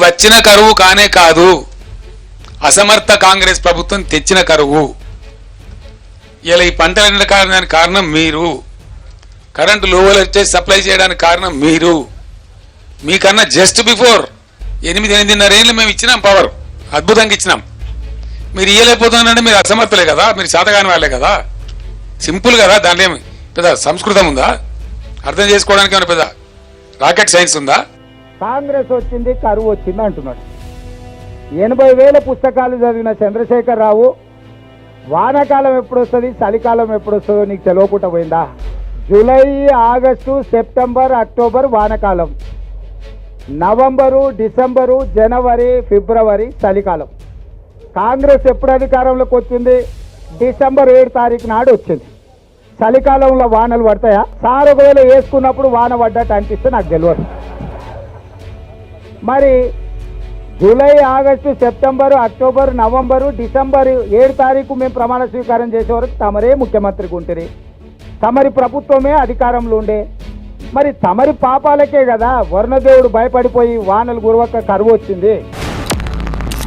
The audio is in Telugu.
వచ్చిన కరువు కానే కాదు, అసమర్థ కాంగ్రెస్ ప్రభుత్వం తెచ్చిన కరువు. ఇలా ఈ పంటలు ఎండడానికి కారణం మీరు, కరెంటు లో వోల్టేజ్ సప్లై చేయడానికి కారణం మీరు. మీకన్నా జస్ట్ బిఫోర్ 8-8.5 ఏళ్ళు మేము ఇచ్చినాం పవర్, అద్భుతంగా ఇచ్చినాం. మీరు ఇయ్యలేకపోతున్నారంటే మీరు అసమర్థలే కదా, మీరు శాతకాని వాళ్ళే కదా. సింపుల్ కదా, దాంట్లో ఏమి పెద్ద సంస్కృతం ఉందా? అర్థం చేసుకోవడానికి ఏమైనా పెద్ద రాకెట్ సైన్స్ ఉందా? కాంగ్రెస్ వచ్చింది, కరువు వచ్చింది అంటున్నాడు. 80,000 పుస్తకాలు చదివిన చంద్రశేఖరరావు వానాకాలం ఎప్పుడు వస్తుంది, చలికాలం ఎప్పుడు వస్తుందో నీకు తెలియకుండా పోయిందా? జూలై, ఆగస్టు, సెప్టెంబర్, అక్టోబర్ వానాకాలం, నవంబరు, డిసెంబరు, జనవరి, ఫిబ్రవరి చలికాలం. కాంగ్రెస్ ఎప్పుడు అధికారంలోకి వచ్చింది? డిసెంబర్ 7 తారీఖు నాడు వచ్చింది. చలికాలంలో వానలు పడతాయా? సార్ ఒకవేళ వేసుకున్నప్పుడు వాన పడ్డట్టు అనిపిస్తే నాకు తెలియదు. మరి July, August, September, October, November, December 7 తారీఖు మేము ప్రమాణ స్వీకారం చేసే వరకు తమరే ముఖ్యమంత్రికి ఉంటుంది, తమరి ప్రభుత్వమే అధికారంలో ఉండే. మరి తమరి పాపాలకే కదా వరుణదేవుడు భయపడిపోయి వానలు కురవక కరువు వచ్చింది.